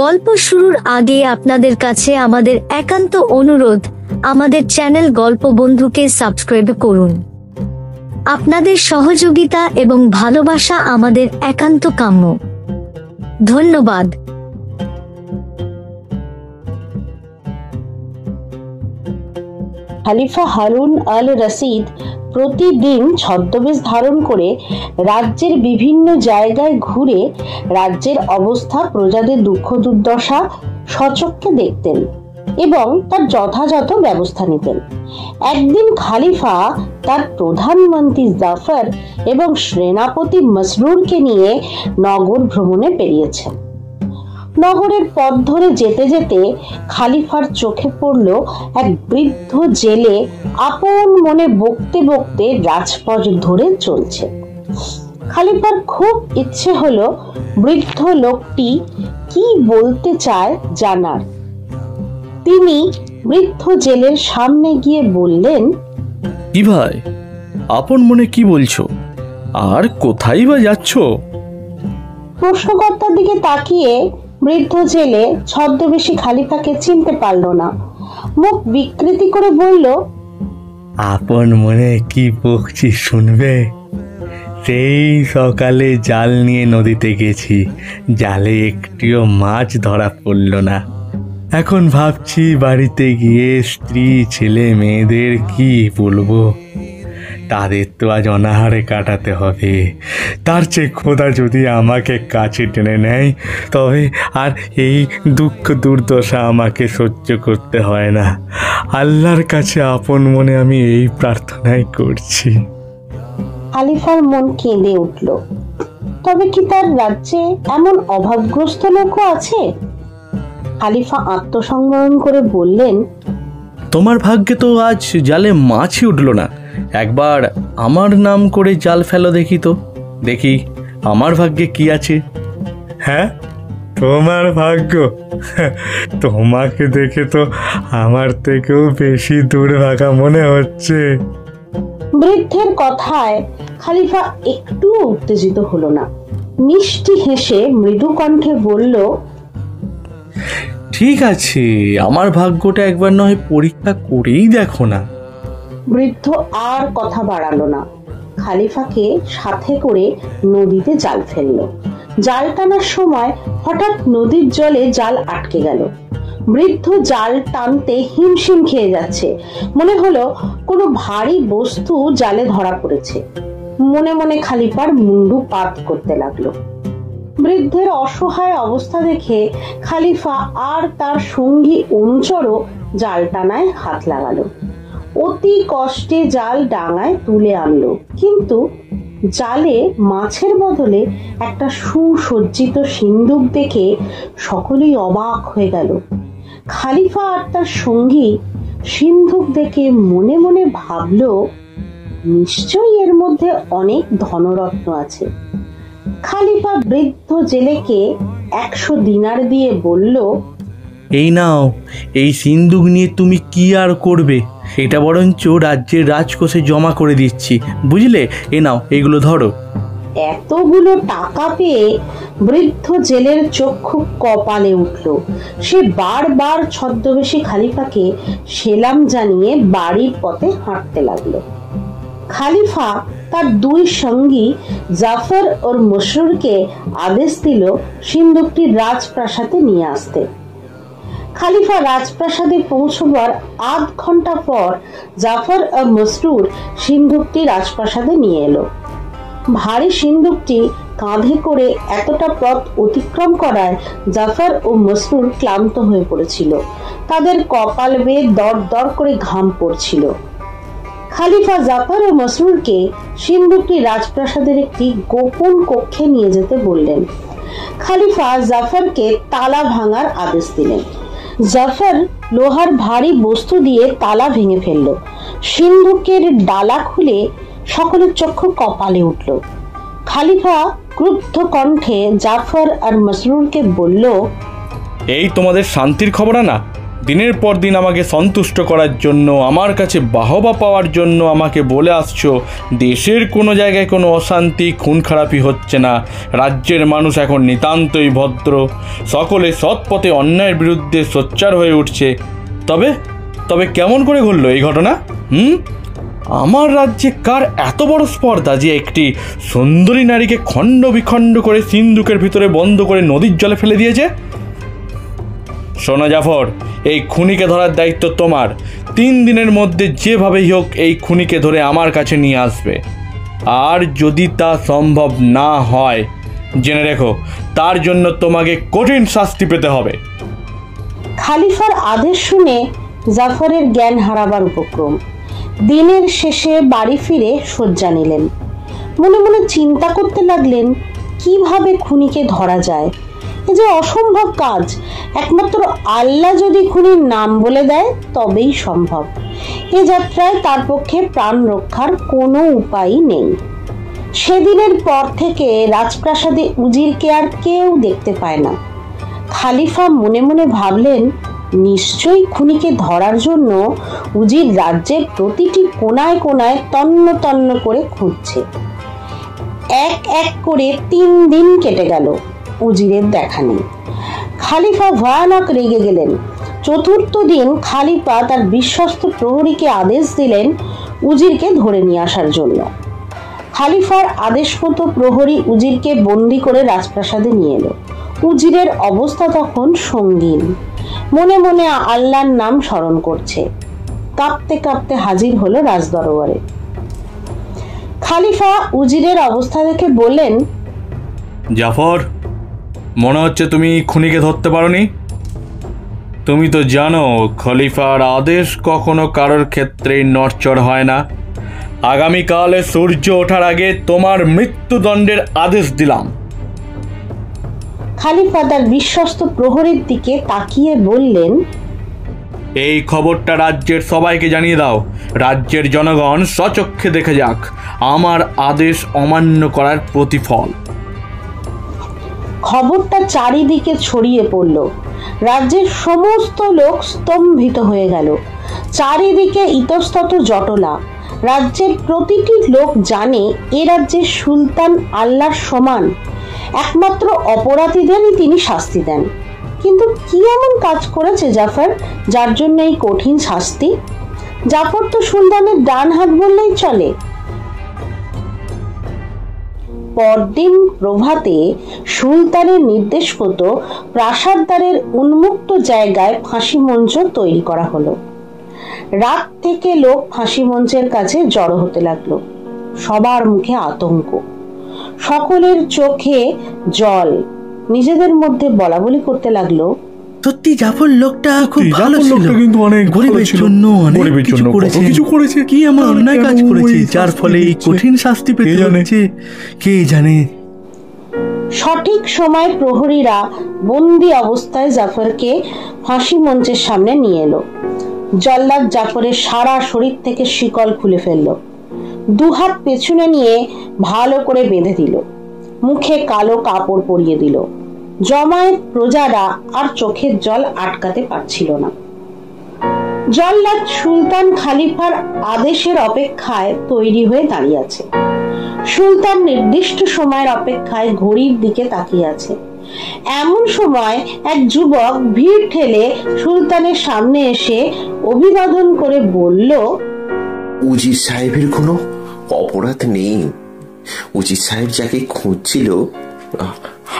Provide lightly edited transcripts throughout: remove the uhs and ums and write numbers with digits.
গল্প শুরুর আগে আপনাদের কাছে আমাদের একান্ত অনুরোধ, আমাদের চ্যানেল গল্প বন্ধুকে সাবস্ক্রাইব করুন। আপনাদের সহযোগিতা এবং ভালোবাসা আমাদের একান্ত কাম্য। ধন্যবাদ। খলিফা হারুন আল রশিদ প্রতিদিন ছদ্মবেশ ধারণ করে রাজ্যের বিভিন্ন জায়গায় ঘুরে রাজ্যের অবস্থা, প্রজাদের দুঃখ দুর্দশা সচক্ষে দেখতেন এবং তার যথাযথ ব্যবস্থা নিতেন। একদিন খলিফা তার প্রধানমন্ত্রী জাফর এবং সেনাপতি মসরুরকে নিয়ে নগর ভ্রমণে বেরিয়েছেন। নগরের পথ ধরে যেতে যেতে খলিফার চোখে পড়ল এক বৃদ্ধ জেলে আপন মনে বকতে বকতে রাজপথ ধরে চলছে। খলিফার খুব ইচ্ছে হলো বৃদ্ধ লোকটি কি বলতে চায় জানার। তিনি বৃদ্ধ জেলের সামনে গিয়ে বললেন, কি ভাই, আপন মনে কি বলছো আর কোথায় বা যাচ্ছ? প্রশ্নকর্তার দিকে তাকিয়ে বৃদ্ধ জেলে ছদ্মবেশী খলিফাকে চিনতে পারল না। মুখ বিকৃতি করে বলল, আপন মনে কি বকছি শুনবে? সেই সকালে জাল নিয়ে নদীতে গেছি, জালে একটিও মাছ ধরা পড়ল না। এখন ভাবছি বাড়িতে গিয়ে স্ত্রী ছেলে মেয়েদের কি বলবো, তাদের তো আজ অনাহারে কাটাতে হবে। তার চেয়ে খোদা যদি আমাকে কাছে টেনে নেয়, তবে আর এই দুঃখ দুর্দশা আমাকে সহ্য করতে হয় না। আল্লাহর কাছে আপন মনে আমি এই প্রার্থনাই করছি। খলিফার মন কেঁদে উঠল। তবে কি তার রাজ্যে এমন অভাবগ্রস্ত লোকও আছে? খলিফা আত্মসংবরণ করে বললেন, তোমার ভাগ্যে তো আজ জালে মাছই উঠল না। একবার আমার নাম করে জাল ফেলো দেখি, তো দেখি আমার ভাগ্যে কি আছে। হ্যাঁ, তোমার ভাগ্য? তোমাকে দেখে তো আমার থেকেও বেশি দুর্ভাগা মনে হচ্ছে। বৃদ্ধের কথায় খলিফা একটু উত্তেজিত হলো না। মিষ্টি হেসে মৃদু কণ্ঠে বলল, ঠিক আছে, আমার ভাগ্যটা একবার নয় পরীক্ষা করেই দেখো না। বৃদ্ধ আর কথা বাড়ালো না। খলিফাকে সাথে করে নদীতে জাল ফেললো। জাল টানার সময় হঠাৎ নদীর জলে জাল আটকে গেল। বৃদ্ধ জাল টানতে হিমশিম খেয়ে যাচ্ছে। মনে হলো কোনো ভারী বস্তু জালে ধরা পড়েছে। মনে মনে খলিফার মুন্ডু পাত করতে লাগলো। বৃদ্ধের অসহায় অবস্থা দেখে খলিফা আর তার সঙ্গী অনুচরও জাল টানায় হাত লাগালো। অতি কষ্টে জাল ডাঙায় তুলে আনলো, কিন্তু জালে মাছের বদলে একটা সুসজ্জিত সিন্দুক দেখে সকলেই অবাক হয়ে গেল। খলিফা আর তার সঙ্গী সিন্দুক দেখে মনে মনে ভাবলো, নিশ্চয়ই এর মধ্যে অনেক ধনরত্ন আছে। খলিফা বৃদ্ধ জেলেকে 100 দিনার দিয়ে বলল, এই নাও, এই সিন্দুক নিয়ে তুমি কি আর করবে? এটা বরঞ্চ রাজ্যের রাজকোষে জমা করে দিচ্ছি, বুঝলে? এ নাও, এগুলো ধরো। এতগুলো টাকা পেয়ে বৃদ্ধ জেলের চক্ষু কপালে উঠল। সে বারবার ছদ্মবেশী খলিফাকে সেলাম জানিয়ে বাড়ির পথে হাঁটতে লাগলো। খলিফা তার দুই সঙ্গী জাফর ও মসরুরকে আদেশ দিল সিন্দুকটি রাজপ্রাসাদে নিয়ে আসতে। খলিফা রাজপ্রাসাদে পৌঁছবার আধ ঘন্টা পর জাফর ও মসরুর সিন্দুকটি রাজপ্রাসাদে নিয়ে এলো। ভারী সিন্দুকটি কাঁধে করে এতটা পথ অতিক্রম করায় জাফর ও মসরুর ক্লান্ত হয়ে পড়েছিল। তাদের কপাল বেয়ে দর দর করে ঘাম পড়ছিল। খলিফা জাফর ও মসরুরকে সিন্দুকটি রাজপ্রাসাদের একটি গোপন কক্ষে নিয়ে যেতে বললেন। খলিফা জাফরকে তালা ভাঙার আদেশ দিলেন। জাফর লোহার ভারী বস্তু দিয়ে তালা ভেঙে ফেলল। সিন্দুকের ডালা খুলে সকলের চক্ষু কপালে উঠল। খলিফা ক্রুদ্ধ কণ্ঠে জাফর আর মসরুরকে বলল, এই তোমাদের শান্তির খবর না? দিনের পর দিন আমাকে সন্তুষ্ট করার জন্য, আমার কাছে বাহবা পাওয়ার জন্য আমাকে বলে আসছো দেশের কোনো জায়গায় কোনো অশান্তি খুন খারাপি হচ্ছে না, রাজ্যের মানুষ এখন নিতান্তই ভদ্র, সকলে সৎ পথে অন্যায়ের বিরুদ্ধে সোচ্চার হয়ে উঠছে। তবে তবে কেমন করে ঘটল এই ঘটনা? আমার রাজ্যে কার এত বড় স্পর্ধা যে একটি সুন্দরী নারীকে খণ্ড বিখণ্ড করে সিন্ধুকের ভিতরে বন্ধ করে নদীর জলে ফেলে দিয়েছে? শোনো জাফর, এই খুনিকে ধরার দায়িত্ব তোমার। 3 দিনের মধ্যে যেভাবেই হোক এই খুনিকে ধরে আমার কাছে নিয়ে আসবে। আর যদি তা সম্ভব না হয়, জেনে রেখো তার জন্য তোমাকে কঠিন শাস্তি পেতে হবে। খালিফার আদেশ শুনে জাফরের জ্ঞান হারাবার উপক্রম। দিনের শেষে বাড়ি ফিরে শয্যা নিলেন। মনে মনে চিন্তা করতে লাগলেন কিভাবে খুনিকে ধরা যায়। এ যে অসম্ভব কাজ, একমাত্র আল্লাহ যদি খুনির নাম বলে দেয় তবেই সম্ভব। এ যাত্রায় তার পক্ষে প্রাণ রক্ষার কোনো উপায় নেই। সেদিনের পর থেকে রাজপ্রাসাদে উজিরকে আর কেউ দেখতে পায় না। খালিফা মনে মনে ভাবলেন নিশ্চয়ই খুনিকে ধরার জন্য উজির রাজ্যের প্রতিটি কোনায় কোনায় তন্ন তন্ন করে খুঁজছে। এক এক করে 3 দিন কেটে গেল, উজিরের দেখা নেই। খালিফা ভয়ানক রেগে গেলেন। 4র্থ দিন খালিফা তার বিশ্বস্ত প্রহরীকে আদেশ দিলেন উজিরকে ধরে নিয়ে আসার জন্য। খালিফার আদেশ মতো প্রহরী উজিরকে বন্দি করে রাজপ্রাসাদে নিয়ে এলো। উজিরের অবস্থা তখন সঙ্গীন। মনে মনে আল্লাহর নাম স্মরণ করছে। কাঁপতে কাঁপতে হাজির হলো রাজদরবারে। খালিফা উজিরের অবস্থা দেখে বললেন, জাফর, মনে হচ্ছে তুমি খুনিকে ধরতে পারোনি। তুমি তো জানো খলিফার আদেশ কখনো কারোর ক্ষেত্রেই নড়চড় হয় না। আগামীকালে সূর্য ওঠার আগে তোমার মৃত্যুদণ্ডের আদেশ দিলাম। খালিফা তার বিশ্বস্ত প্রহরীর দিকে তাকিয়ে বললেন, এই খবরটা রাজ্যের সবাইকে জানিয়ে দাও। রাজ্যের জনগণ স্বচক্ষে দেখে যাক আমার আদেশ অমান্য করার প্রতিফল। খবরটা চারিদিকে ছড়িয়ে পড়ল। রাজ্যের সমস্ত লোক স্তম্ভিত হয়ে গেল। চারিদিকে ইতস্তত জটলা। রাজ্যের প্রতিটি লোক জানে এ রাজ্যের সুলতান আল্লাহর সমান। একমাত্র অপরাধীদেরই তিনি শাস্তি দেন। কিন্তু কি এমন কাজ করেছে জাফর যার জন্য এই কঠিন শাস্তি? জাফর তো সুলতানের ডান হাত বললেই চলে। পরদিন প্রভাতে সুলতানের নির্দেশ মতো প্রাসাদ দ্বারের উন্মুক্ত জায়গায় ফাঁসি মঞ্চ তৈরি করা হলো। রাত থেকে লোক ফাঁসি মঞ্চের কাছে জড়ো হতে লাগলো। সবার মুখে আতঙ্ক, সকলের চোখে জল। নিজেদের মধ্যে বলাবলি করতে লাগলো, সত্যি জাফর লোকটা খুব ভালো ছিল, কিন্তু অনেক গরিবের জন্য অনেক কিছু করেছে। কি এমন অন্যায় কাজ করেছে যার ফলে এই কঠিন শাস্তি পেতে হচ্ছে কে জানে। সঠিক সময় প্রহরীরা বন্দি অবস্থায় জাফরকে ফাঁসি মঞ্চের সামনে নিয়ে এলো। জল্লাদ জাফরের সারা শরীর থেকে শিকল খুলে ফেললো। 2 হাত পেছনে নিয়ে ভালো করে বেঁধে দিল। মুখে কালো কাপড় পরিয়ে দিল। জমায়েত প্রজারা আর চোখের জল আটকাতে পারছিল না। জল্লাদ সুলতান খালিফার আদেশের অপেক্ষায় তৈরি হয়ে দাঁড়িয়ে আছে। সুলতান নির্দিষ্ট সময়ের অপেক্ষায় ঘড়ির দিকে তাকিয়ে আছে। এমন সময় এক যুবক ভিড় ঠেলে সুলতানের সামনে এসে অভিবাদন করে বলল, উজির সাহেবের কোনো অপরাধ নেই। উজির সাহেব যাকে খুঁজছিল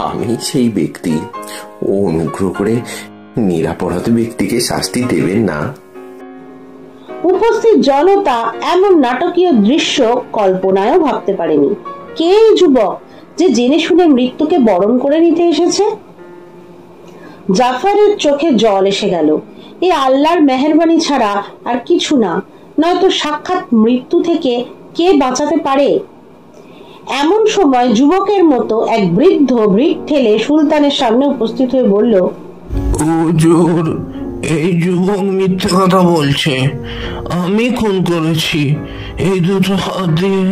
আমি সেই ব্যক্তি। ও অনুগ্রহ করে নিরাপরাধ ব্যক্তিকে শাস্তি দেবেন না। উপস্থিত জনতা এমন নাটকীয় দৃশ্য কল্পনায়ও ভাবতে পারেনি। কে এই যুবক যে জেনে শুনে মৃত্যুকে বরণ করে নিতে এসেছে? জাফরের চোখে জল এসে গেল। এ আল্লাহর মেহেরবানি ছাড়া আর কিছু না, নয়তো সাক্ষাৎ মৃত্যু থেকে কে বাঁচাতে পারে? এমন সময় যুবকের মতো এক বৃদ্ধ ভিড় ঠেলে সুলতানের সামনে উপস্থিত হয়ে বলল, হুজুর, এই যুবক মিথ্যে কথা বলছে। আমি খুন করেছি, এই 2 হাত দিয়ে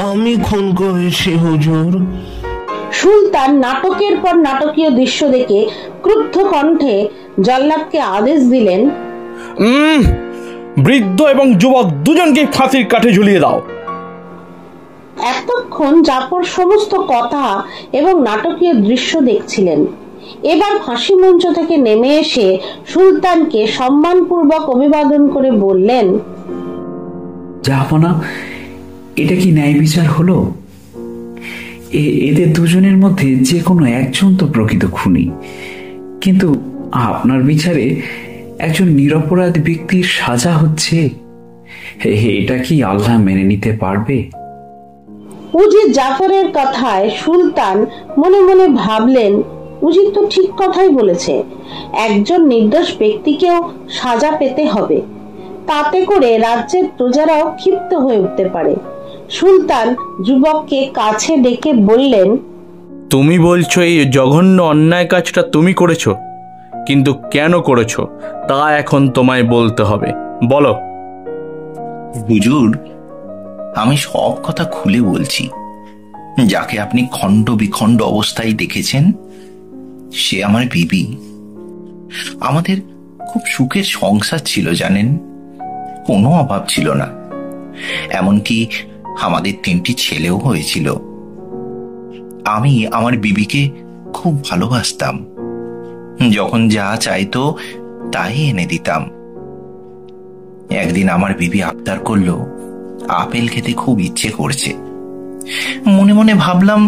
আমি খুন করেছি হুজুর। সুলতান নাটকের পর নাটকীয় দৃশ্য দেখে ক্রুদ্ধ কণ্ঠে জল্লাদকে আদেশ দিলেন, বৃদ্ধ এবং যুবক দুজনকে ফাঁসির কাঠে ঝুলিয়ে দাও। এতক্ষণ জাফর সমস্ত কথা এবং নাটকীয় দৃশ্য দেখছিলেন। এবার ফাঁসি মঞ্চ থেকে নেমে এসে সুলতানকে সম্মানপূর্বক অভিবাদন করে বললেন, জাহাপনা, এটা কি ন্যায় বিচার হলো? এদের দুজনের মধ্যে যে কোনো একজন তো প্রকৃত খুনি, কিন্তু আপনার বিচারে একজন নিরপরাধ ব্যক্তির সাজা হচ্ছে। এটা কি আল্লাহ মেনে নিতে পারবে? উজির জাফরের কথায় সুলতান মনে মনে ভাবলেন, উজির তো ঠিক কথাই বলেছে, একজন নির্দোষ ব্যক্তিকেও সাজা পেতে হবে, তাতে করে রাজ্যের প্রজারাও ক্ষিপ্ত হয়ে উঠতে পারে। সুলতান যুবককে কাছে ডেকে বললেন, তুমি বলছো এই জঘন্য অন্যায় কাজটা তুমি করেছো, কিন্তু কেন করেছো তা এখন তোমায় বলতে হবে, বলো। হুজুর, আমি সব কথা খুলে বলছি। যাকে আপনি খণ্ড বিখণ্ড অবস্থায় দেখেছেন সে আমার বিবি। আমাদের খুব সুখের সংসার ছিল জানেন, কোনো অভাব ছিল না। এমনকি আমাদের 3টি ছেলেও হয়েছিল। আমি আমার বিবিকে খুব ভালোবাসতাম, যখন যা চাইতো তাই এনে দিতাম। একদিন আমার বিবি আবদার করলো আপেল খেতে খুব ইচ্ছে করছে। মনে মনে ভাবলাম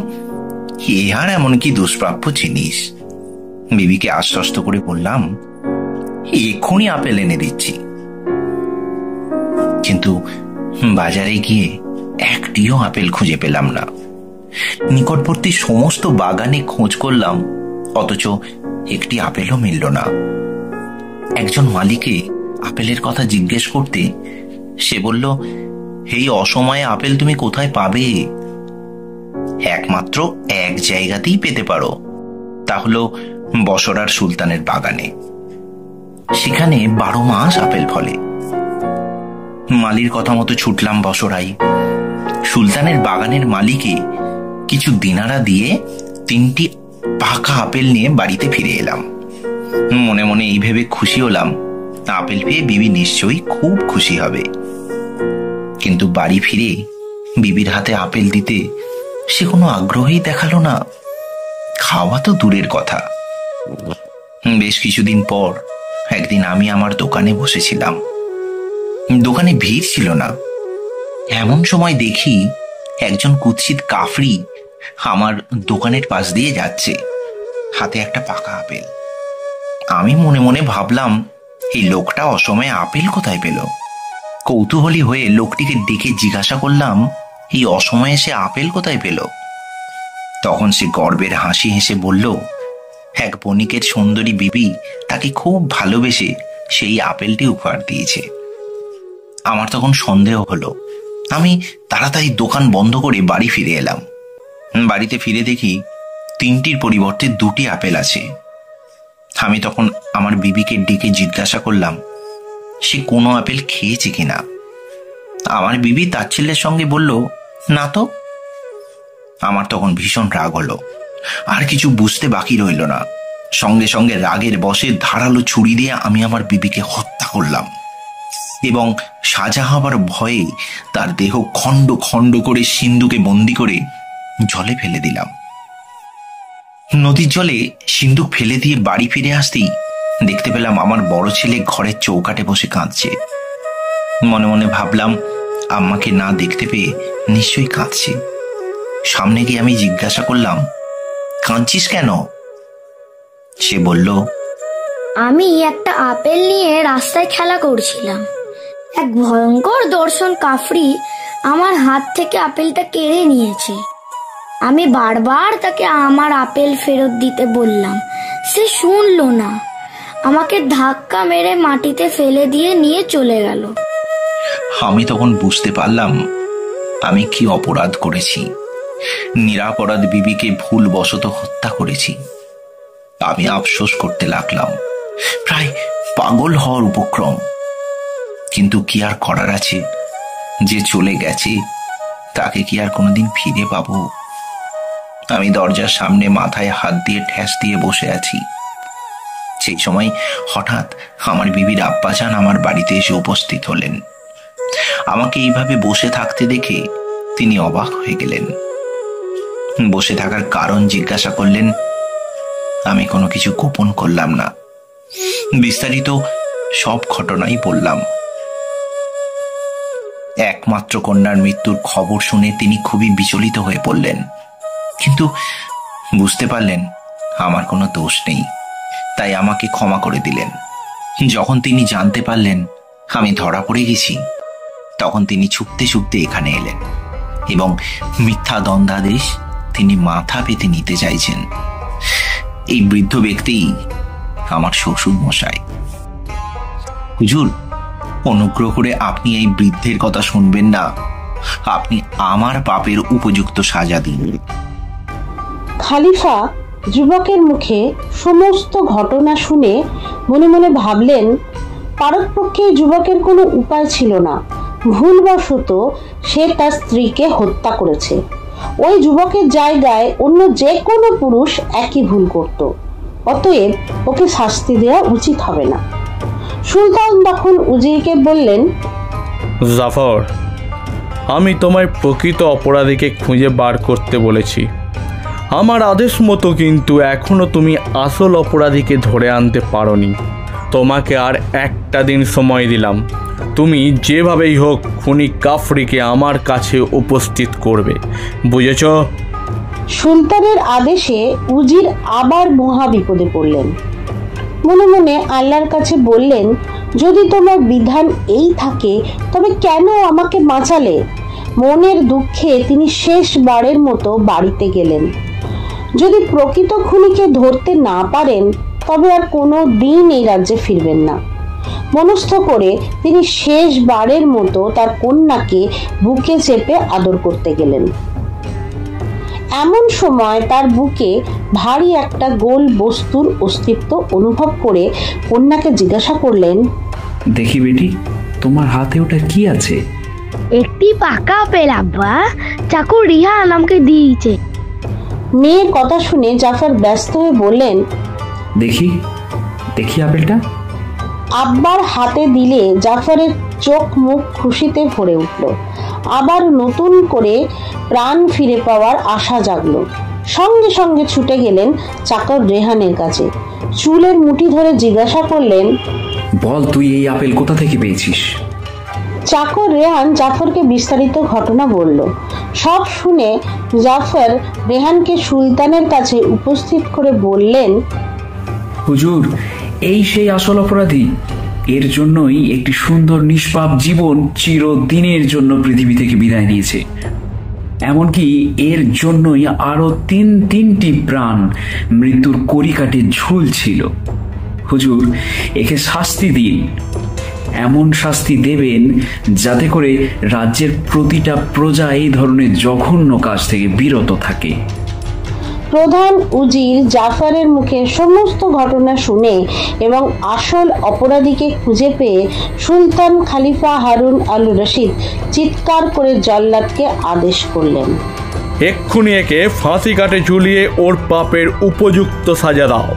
এ আর এমন কি দুষ্প্রাপ্য জিনিস। বিবিকে আশ্বস্ত করে বললাম এক্ষুনি আপেল এনে দিচ্ছি। কিন্তু বাজারে গিয়ে একটিও আপেল খুঁজে পেলাম না। নিকটবর্তী সমস্ত বাগানে খোঁজ করলাম, অথচ একটি আপেলও মিলল না। একজন মালিকে আপেলের কথা জিজ্ঞেস করতে সে বলল, এই অসময়ে আপেল তুমি কোথায় পাবে? একমাত্র এক জায়গাতেই পেতে পারো, তা হলো বসরার সুলতানের বাগানে। সেখানে 12 মাস আপেল ফলে। মালির কথা মতো ছুটলাম বসরায়। সুলতানের বাগানের মালিকে কিছু দিনারা দিয়ে 3টি পাকা আপেল নিয়ে বাড়িতে ফিরে এলাম। মনে মনে এই ভেবে খুশি হলাম আপেল পেয়ে বিবি নিশ্চয়ই খুব খুশি হবে। কিন্তু বাড়ি ফিরে বিবির হাতে আপেল দিতে সে কোনো আগ্রহই দেখালো না। খাওয়া তো দূরের কথা। বেশ কিছুদিন পর একদিন আমি আমার দোকানে বসেছিলাম। দোকানে ভিড় ছিল না। এমন সময় দেখি একজন কুৎসিত কাফরি আমার দোকানের পাশ দিয়ে যাচ্ছে, হাতে একটা পাকা আপেল। আমি মনে মনে ভাবলাম এই লোকটা অসময়ে আপেল কোথায় পেল। কৌতূহলী হয়ে লোকটিকে ডেকে জিজ্ঞাসা করলাম এই অসময়ে সে আপেল কোথায় পেল। তখন সে গর্বের হাসি হেসে বলল, এক বণিকের সুন্দরী বিবি তাকে খুব ভালোবেসে সেই আপেলটি উপহার দিয়েছে। আমার তখন সন্দেহ হলো। আমি তাড়াতাড়ি দোকান বন্ধ করে বাড়ি ফিরে এলাম। বাড়িতে ফিরে দেখি 3টির পরিবর্তে 2টি আপেল আছে। আমি তখন আমার বিবিকে ডেকে জিজ্ঞাসা করলাম সে কোনো আপেল খেয়েছে কিনা। আমার বিবি তাচ্ছিল্যের সঙ্গে বলল, না তো। আমার তখন ভীষণ রাগ হলো। আর কিছু বুঝতে বাকি রইল না। সঙ্গে সঙ্গে রাগের বশে ধারালো ছুরি দিয়ে আমি আমার বিবিকে হত্যা করলাম এবং সাজা হবার ভয়ে তার দেহ খণ্ড খণ্ড করে সিন্ধুকে বন্দি করে জলে ফেলে দিলাম। নদীর জলে সিন্ধুক ফেলে দিয়ে বাড়ি ফিরে আসতেই দেখতে পেলাম আমার বড় ছেলে ঘরের চৌকাঠে বসে কাঁদছে। মনে মনে ভাবলাম আম্মাকে না দেখতে পেয়ে নিশ্চয়ই কাঁদছে। সামনে গিয়ে আমি জিজ্ঞাসা করলাম, কাঁদছিস কেন? সে বলল, আমি একটা আপেল নিয়ে রাস্তায় খেলা করছিলাম। এক ভয়ঙ্কর দর্শন কাফরি আমার হাত থেকে আপেলটা কেড়ে নিয়েছে। আমি বারবার তাকে আমার আপেল ফেরত দিতে বললাম, সে শুনলো না। আমাকে ধাক্কা মেরে মাটিতে ফেলে দিয়ে নিয়ে চলে গেল। আমি তখন বুঝতে পারলাম আমি কি অপরাধ করেছি। নিরাপরাধ বিবিকে ভুলবশত হত্যা করেছি। আমি আফসোস করতে লাগলাম, প্রায় পাগল হওয়ার উপক্রম। কিন্তু কি আর করার আছে, যে চলে গেছে তাকে কি আর কোনোদিন ফিরে পাবো? আমি দরজার সামনে মাথায় হাত দিয়ে ঠেস দিয়ে বসে আছি। সেই সময় হঠাৎ আমার বিবির আব্বাজান আমার বাড়িতে এসে উপস্থিত হলেন। আমাকে এইভাবে বসে থাকতে দেখে তিনি অবাক হয়ে গেলেন। বসে থাকার কারণ জিজ্ঞাসা করলেন। আমি কোনো কিছু গোপন করলাম না, বিস্তারিত সব ঘটনাই বললাম। একমাত্র কন্যার মৃত্যুর খবর শুনে তিনি খুবই বিচলিত হয়ে পড়লেন, কিন্তু বুঝতে পারলেন আমার কোনো দোষ নেই, তাই আমাকে ক্ষমা করে দিলেন। যখন তিনি জানতে পারলেন আমি ধরা পড়ে গেছি, তখন তিনি ছুটতে ছুটতে এখানে এলেন এবং মিথ্যা দণ্ডাদেশ তিনি মাথা পেতে নিতে চাইছেন। এই বৃদ্ধ ব্যক্তি আমার শ্বশুর মশাই। হুজুর, অনুগ্রহ করে আপনি এই বৃদ্ধের কথা শুনবেন না, আপনি আমার পাপের উপযুক্ত সাজা দিন। খালিফা যুবকের মুখে সমস্ত ঘটনা শুনে মনে মনে ভাবলেন, পারতপক্ষে যুবকের কোনো উপায় ছিল না। ভুলবশত সে তার স্ত্রীকে হত্যা করেছে। ওই যুবকের জায়গায় অন্য যে কোনো পুরুষ একই ভুল করত, অতএব ওকে শাস্তি দেওয়া উচিত হবে না। সুলতান তখন উজিরকে বললেন, জাফর, আমি তোমায় প্রকৃত অপরাধীকে খুঁজে বার করতে বলেছি। আমার আদেশ মতো কিন্তু এখনো তুমি আসল অপরাধীকে ধরে আনতে পারোনি। তোমাকে আর একটা দিন সময় দিলাম, তুমি যেভাবেই হোক খুনি কাফরিকে আমার কাছে উপস্থিত করবে, বুঝেছ? সুলতানের আদেশে উজির আবার মহা বিপদে পড়লেন। মনে মনে আল্লাহর কাছে বললেন, যদি তোমার বিধান এই থাকে তবে কেন আমাকে বাঁচালে? মনের দুঃখে তিনি শেষবারের মতো বাড়িতে গেলেন। যদি প্রকৃত খুনিকে ধরতে না পারেন তবে আর কোনো দিন এই রাজ্যে ফিরবেন না। মনস্থ করে তিনি শেষবারের মতো তার কন্যাকে বুকে চেপে আদর করতে গেলেন। এমন সময় তার বুকে ভারী একটা গোল বস্তুর অস্তিত্ব অনুভব করে কন্যাকে জিজ্ঞাসা করলেন, দেখি বেটি, তোমার হাতে ওটা কি আছে? একটি পাকা আপেল আব্বা, চাকু রিহান আমাকে দিয়েছে। মেয়ের কথা শুনে জাফর ব্যস্ত হয়ে বললেন, দেখি দেখি আপেলটা। আব্বার হাতে দিলে জাফরের চোখ মুখ খুশিতে ভরে উঠল। আবার নতুন করে প্রাণ ফিরে পাওয়ার আশা জাগলো। সঙ্গে সঙ্গে ছুটে গেলেন চাকর রেহানের কাছে। চুলের মুঠি ধরে জিজ্ঞাসা করলেন, বল, তুই এই আপেল কোথা থেকে পেয়েছিস? চাকর রেহান জাফরকে বিস্তারিত ঘটনা বলল। সব শুনে জাফর রেহানকে সুলতানের কাছে উপস্থিত করে বললেন, হুজুর, এই সেই আসল অপরাধী। এর জন্যই একটি সুন্দর নিষ্পাপ জীবন চিরদিনের জন্য পৃথিবী থেকে বিদায় নিয়েছে। এমনকি এর জন্যই আরো তিনটি প্রাণ মৃত্যুর কড়িকাঠে ঝুলছিল। হুজুর, একে শাস্তি দিন। এমন শাস্তি দেবেন যাতে করে রাজ্যের প্রতিটা প্রজা এই ধরনের জঘন্য কাজ থেকে বিরত থাকে। প্রধান উজির জাফরের মুখে সমস্ত ঘটনা শুনে এবং আসল অপরাধীকে খুঁজে পেয়ে সুলতান খলিফা হারুন আল রশিদ চিৎকার করে জল্লাদকে আদেশ করলেন, এক্ষুনি একে ফাঁসি কাটে ঝুলিয়ে ওর পাপের উপযুক্ত সাজা দাও।